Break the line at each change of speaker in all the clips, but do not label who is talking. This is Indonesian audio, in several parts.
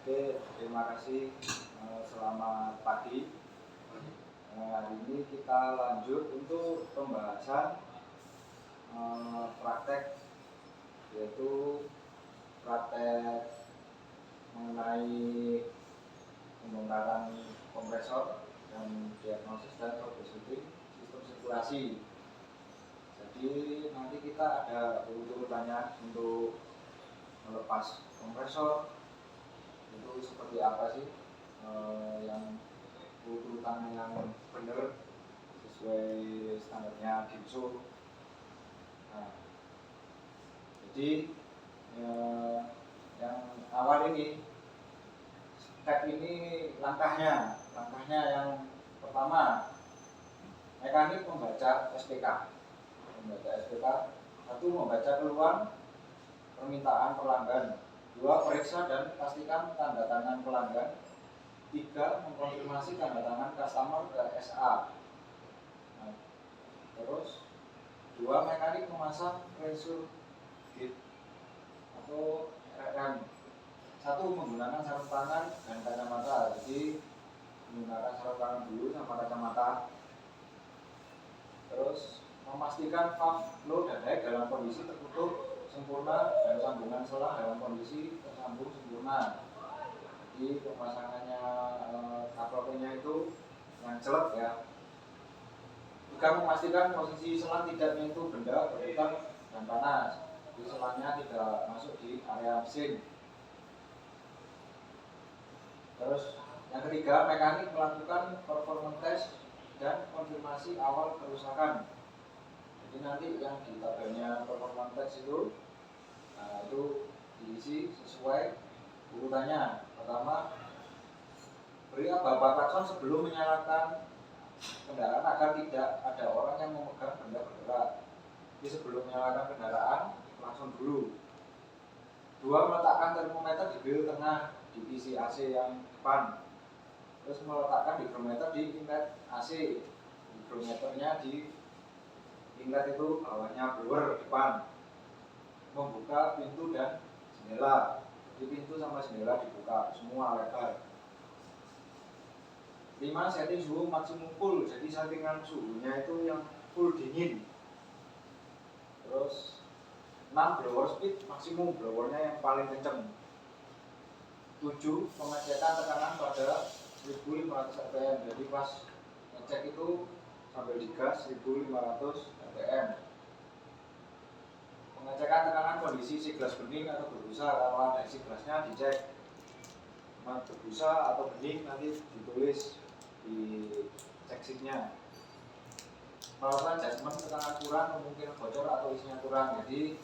Oke, terima kasih. Selamat pagi. Hari ini kita lanjut untuk pembahasan praktek, yaitu praktek mengenai pembongkaran kompresor dan diagnosis dan troubleshooting sistem sirkulasi. Jadi nanti kita ada urutannya untuk melepas kompresor. Itu seperti apa sih yang urutannya yang benar sesuai standarnya DIMSO. Nah, jadi yang awal ini step ini langkahnya yang pertama, mekanik membaca SPK. Satu, membaca keluhan permintaan pelanggan. 2, periksa dan pastikan tanda tangan pelanggan. 3, mengkonfirmasi tanda tangan customer ke SA. Nah, terus 2, mekanik memasang pressure gauge atau RM. 1, menggunakan sarung tangan dan kacamata. Jadi menggunakan sarung tangan dulu sama kacamata. Terus memastikan pump flow dan head dalam kondisi tertutup sempurna dan sambungan selang dalam kondisi tersambung sempurna. Jadi pemasangannya kabelnya itu yang celek ya. Juga memastikan posisi selang tidak menyentuh benda bergetar dan panas. Jadi selangnya tidak masuk di area mesin. Terus yang ketiga, mekanik melakukan performance test dan konfirmasi awal kerusakan. Jadi nanti yang di tabelnya performance test itu, itu diisi sesuai urutannya. Pertama, beri aba-aba klakson sebelum menyalakan kendaraan agar tidak ada orang yang memegang benda bergerak. Jadi sebelum menyalakan kendaraan, klakson dulu. 2, meletakkan termometer di grill tengah divisi AC yang depan. Terus meletakkan hygrometer di inlet AC. Hygrometernya di inlet itu bawahnya blower depan. Membuka pintu dan jendela. Jadi pintu sama jendela dibuka semua lebar. 5, setting suhu maksimum cool. Jadi settingan suhunya itu yang full dingin. Terus 6, blower speed maksimum, blowernya yang paling kenceng. 7, pengecekan tekanan pada 1500 rpm. Jadi pas ngecek itu sambil digas 1500 rpm. Pengecekan tekanan kondisi siglas bening atau berbusa. Kalau ada siglasnya dicek. Berbusa atau bening nanti ditulis di check sheet-nya. Melakukan adjustment tekanan kurang, kemungkinan bocor atau isinya kurang. Jadi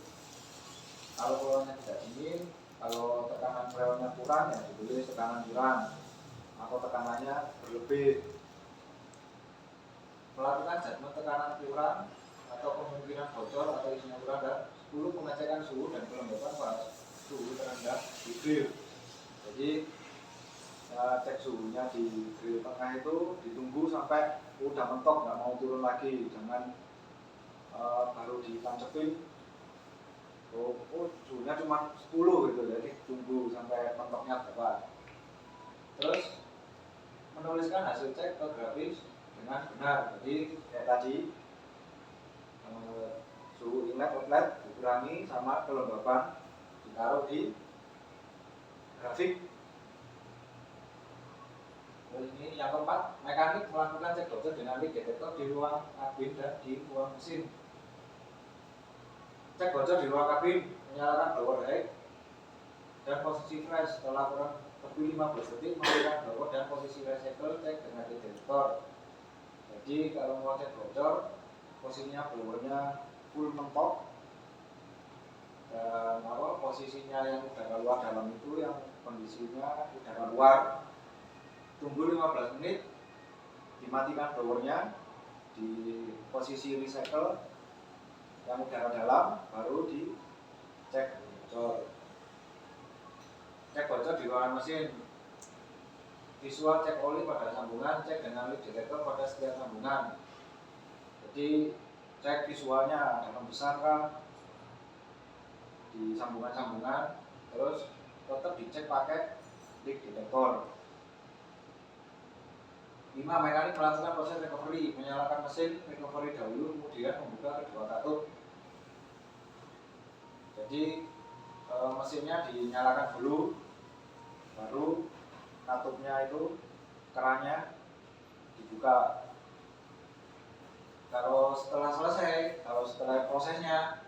kalau pelonnya tidak dingin, kalau tekanan pelonnya kurang ya ditulis tekanan kurang atau tekanannya berlebih. Melakukan adjustment tekanan kurang atau kemungkinan bocor atau isinya kurang. Dan 10, pengecekan suhu dan kelembapan pada suhu terendah di grill. Jadi cek suhunya di grill tengah itu ditunggu sampai udah mentok, nggak mau turun lagi, jangan baru ditancepin suhunya cuma 10 gitu, jadi tunggu sampai mentoknya berapa. Terus menuliskan hasil cek ke grafis dengan benar. Jadi kayak tadi suhu inlet outlet dikurangi sama kelembapan ditaruh di grafik. Terus ini yang keempat, mekanik melakukan cek bocor dinamis detektor di ruang kabin dan di ruang mesin. Cek bocor di ruang kabin, menyalakan blower head dan posisi flash. Setelah kurang lebih 15 detik, matikan blower dan posisi recycle, cek dengan detektor. Jadi kalau mau cek bocor, posisinya blowernya full mentok dan posisinya yang udara luar dalam itu yang kondisinya udara luar. Tunggu 15 menit, dimatikan blowernya, di posisi recycle yang udara dalam, baru dicek bocor. Cek bocor di ruangan mesin. Visual cek oli pada sambungan, cek dengan leak detector pada setiap sambungan. Jadi cek visualnya dalam besar kah di sambungan-sambungan. Terus tetap dicek pakai leak detektor. 5. Mekanik melakukan proses recovery, menyalakan mesin recovery dahulu, kemudian membuka kedua katup. Jadi mesinnya dinyalakan dulu, baru katupnya itu kerannya dibuka. Kalau setelah prosesnya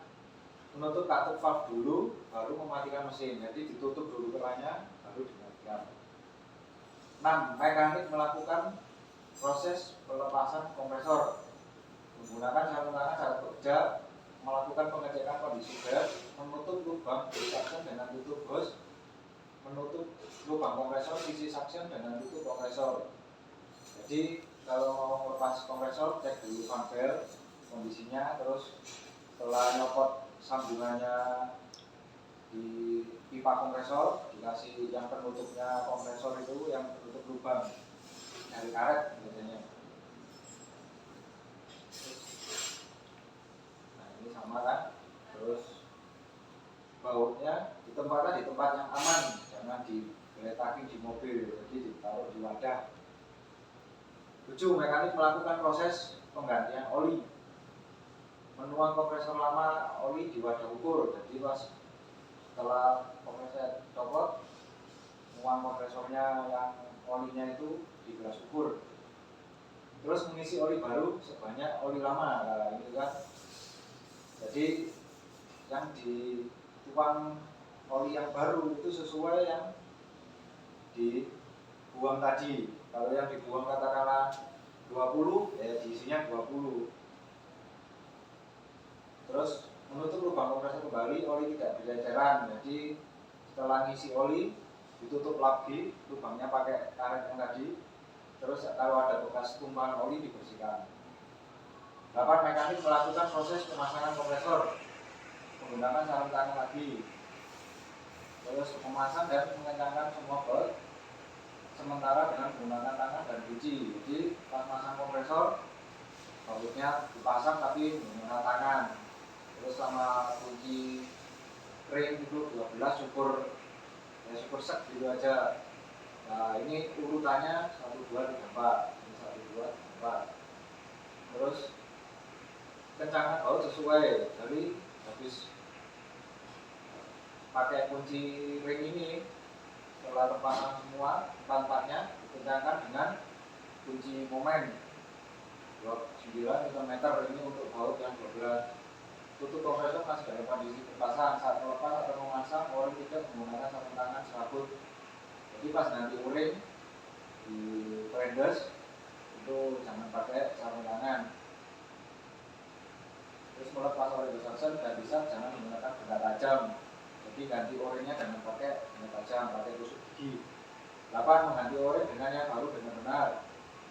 menutup katup valve dulu, baru mematikan mesin. Jadi ditutup dulu kerannya, baru dimatikan. 6. Mekanik melakukan proses pelepasan kompresor menggunakan sarung tangan saat bekerja, melakukan pengecekan kondisi belt, menutup lubang body suction dengan tutup hose, menutup lubang kompresor sisi suction dengan tutup kompresor. Jadi kalau mau melepas kompresor, cek dulu fan belt kondisinya, terus setelah nyopot sambungannya di pipa kompresor, dikasih yang penutupnya kompresor itu yang penutup lubang dari karet biasanya. Nah ini sama kan. Terus bautnya ditempatkan di tempat yang aman, jangan diletakkan di mobil, jadi ditaruh di wadah. 7. Mekanik melakukan proses penggantian oli, menuang kompresor lama oli di wadah ukur. Jadi pas setelah kompresor copot, nuang kompresornya yang olinya itu di gelas ukur, terus mengisi oli baru sebanyak oli lama. Nah ini kan, jadi yang dituang oli yang baru itu sesuai yang dibuang tadi. Kalau yang dibuang katakanlah 20, ya diisinya 20. Terus menutup lubang kompresor kembali, oli tidak berceceran. Jadi setelah ngisi oli ditutup lagi lubangnya pakai karet yang tadi. Terus kalau ada bekas tumpahan oli dibersihkan. 8. Mekanik melakukan proses pemasangan kompresor menggunakan sarung tangan lagi. Terus memasang dan mengencangkan semua belt sementara dengan menggunakan tangan dan kunci. Jadi pas masang kompresor, bautnya dipasang tapi menggunakan tangan. Terus sama kunci ring itu 12 syukur sek gitu aja. Nah ini urutannya 1, 2, 3, 4. Ini 1, 2, 3, 4. Terus kencangkan baut sesuai. Jadi habis pakai kunci ring ini, setelah terpasang semua empatnya dikencangkan dengan kunci momen 9 Nm. Ini untuk baut yang 12. Tutup kompresor masih dalam kondisi terpasang. Saat melepas atau memasang, o-ring tidak menggunakan sarung tangan serabut. Jadi pas nanti o-ring di prendes itu jangan pakai sarung tangan. Terus melepas o-ring suction dan bisa jangan menggunakan benda tajam. Jadi ganti o-ringnya jangan pakai benda tajam, pakai tusuk gigi. 8. Mengganti o-ring dengan yang baru benar-benar.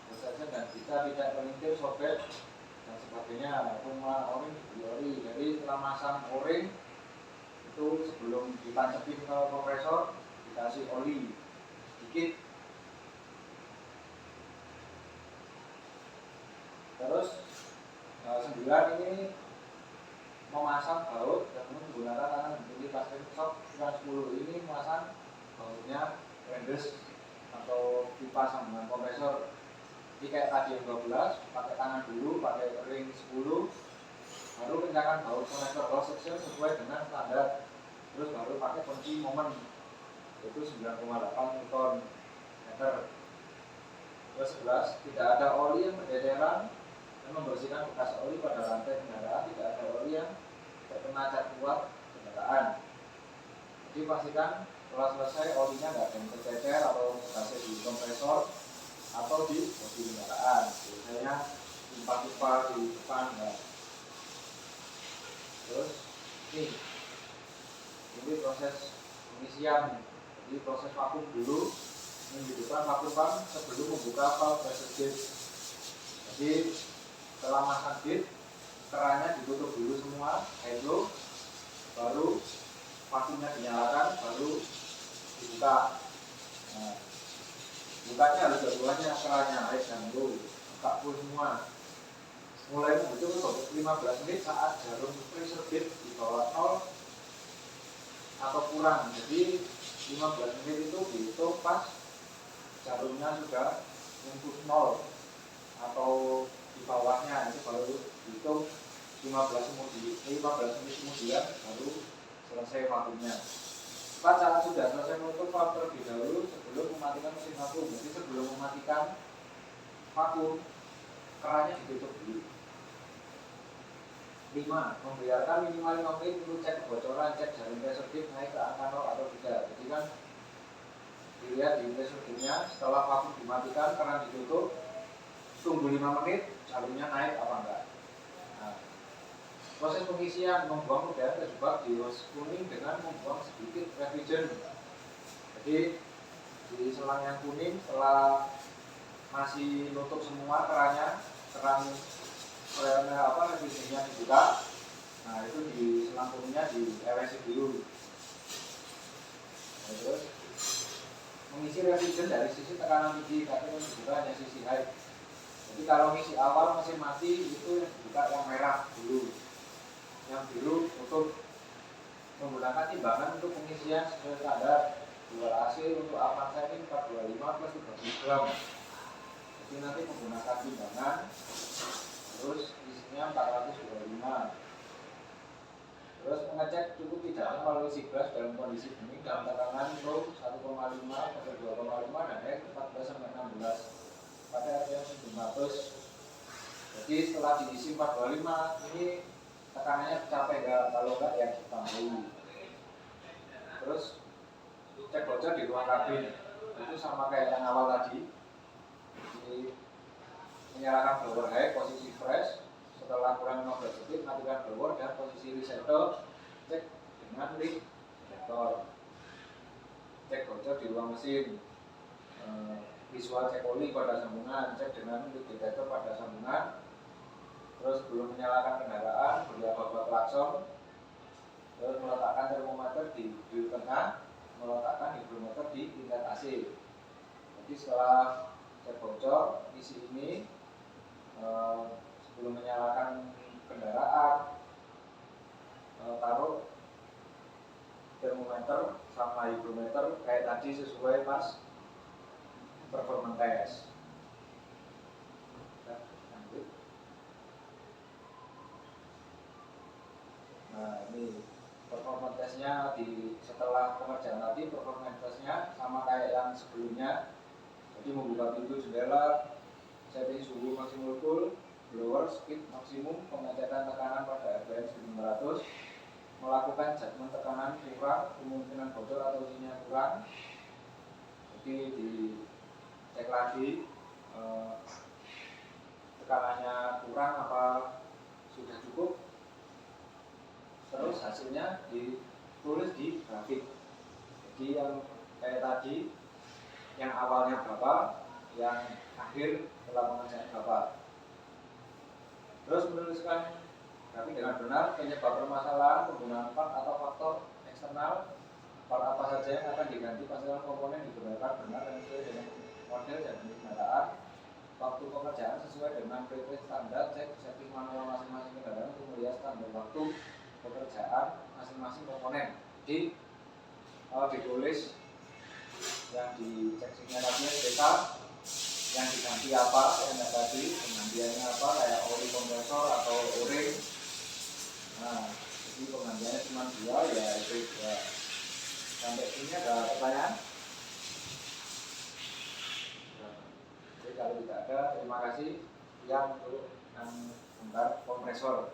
Suction dan bisa tidak melintir, sobek dan sebagainya. Rumah o-ring dibeli. Jadi setelah masang o-ring itu sebelum ditancepin ke kompresor dikasih oli sedikit. Terus 9 ini memasang baut dan menggunakan tangan menjadi plastik shock. 10 ini memasang bautnya prendes atau pipa sambungan kompresor. Jadi kayak tadi yang 12, pakai tangan dulu, pakai ring 10, baru kencangkan baut konektor cross section sesuai dengan standar. Terus baru pakai kunci momen, itu 9,8 Nm. Terus 11, tidak ada oli yang berceceran dan membersihkan bekas oli pada lantai kendaraan. Tidak ada oli yang terkena cat kuat kendaraan. Jadi pastikan setelah selesai olinya nggak ada yang tercecer atau berhasil di kompresor atau di bodi kendaraan. Biasanya pipa-pipa di depan ya. Terus ini proses pengisian. Jadi proses vakum dulu, menghidupkan vakum pump sebelum membuka valve pressure gauge. Jadi setelah masang gauge, kerannya ditutup dulu semua, hydro, baru vakumnya dinyalakan, baru dibuka. Nah, bukanya harus dua-duanya, kerannya high dan low, buka full semua. Mulai membutuhkan 15 menit saat jarum pressure gauge di bawah 0 atau kurang. Jadi 15 menit itu dihitung pas jarumnya sudah menyentuh 0 atau di bawahnya, itu baru dihitung 15 menit kemudian baru selesai vakumnya. Saat sudah selesai menutup valve terlebih dahulu sebelum mematikan mesin vakum. Jadi sebelum mematikan vakum, kerannya ditutup dulu. 5. Membiarkan minimal 5 menit untuk cek kebocoran, cek jarum pressure gauge naik ke angka 0 atau tidak. Jadi kan dilihat di pressure gauge-nya, setelah vakum dimatikan, keran ditutup, tunggu 5 menit, jarumnya naik apa enggak. Nah, proses pengisian membuang udara terjebak di hose kuning dengan membuang sedikit refrigerant. Jadi di selang yang kuning setelah masih nutup semua kerannya, keran refrigerantnya dibuka. Nah itu di selang kuningnya diewesi dulu. Nah, terus mengisi refrigerant dari sisi tekanan tinggi, tapi juga hanya sisi high. Jadi kalau mengisi awal mesin mati itu yang dibuka yang merah dulu, yang biru tutup. Menggunakan timbangan untuk pengisian sesuai standar 2 AC untuk Avanza ini 425 plus 30 gram. Jadi nanti menggunakan timbangan, terus isinya 425. Terus mengecek cukup tidaknya melalui siglas dalam kondisi bening dalam tekanan low 1,5 sampai 2,5 dan naik 14 sampai 16 pada RPM 900. Jadi setelah diisi 425 ini tekanannya tercapai enggak, kalau enggak ya ditambahi. Terus cek bocor di ruang kabin itu sama kayak yang awal tadi. Jadi menyalakan blower high, posisi fresh, setelah kurang 15 detik matikan blower dan posisi resettle, cek dengan leak detektor. Cek bocor di ruang mesin, visual cek oli pada sambungan, cek dengan leak detektor pada sambungan. Terus belum menyalakan kendaraan, beli apa-apa klakson. Terus meletakkan termometer di grill tengah, meletakkan hidrometer di tingkat AC. Jadi setelah cek bocor, isi ini sebelum menyalakan kendaraan, taruh termometer sama hidrometer kayak tadi sesuai pas performance test. Nah ini performance testnya setelah pengerjaan tadi, performance testnya sama kayak yang sebelumnya. Jadi membuka pintu jendela, setting suhu maksimum cool, blower speed maksimum, pengecekan tekanan pada RPM 900, melakukan judgement tekanan kurang, kemungkinan bocor atau isinya kurang. Jadi dicek lagi tekanannya kurang apa sudah cukup. Terus hasilnya ditulis di grafik. Jadi yang kayak tadi, yang awalnya berapa, yang akhir setelah pengerjaan berapa. Terus menuliskan grafik dengan benar penyebab permasalahan, penggunaan part atau faktor eksternal, part apa saja yang akan diganti, pasangan komponen digunakan benar dan sesuai dengan model dan kendaraan, waktu pengerjaan sesuai dengan preprint standar, cek servis manual masing-masing kendaraan untuk melihat standar waktu pekerjaan masing-masing komponen. Jadi ditulis yang di seksinya tadi SPK, yang diganti apa, yang tadi penggantiannya apa, kayak oli kompresor atau o-ring. Nah, jadi penggantiannya cuma 2, ya itu ya. Sampai sini ada pertanyaan? Jadi kalau tidak ada, terima kasih. Yang untuk kompresor.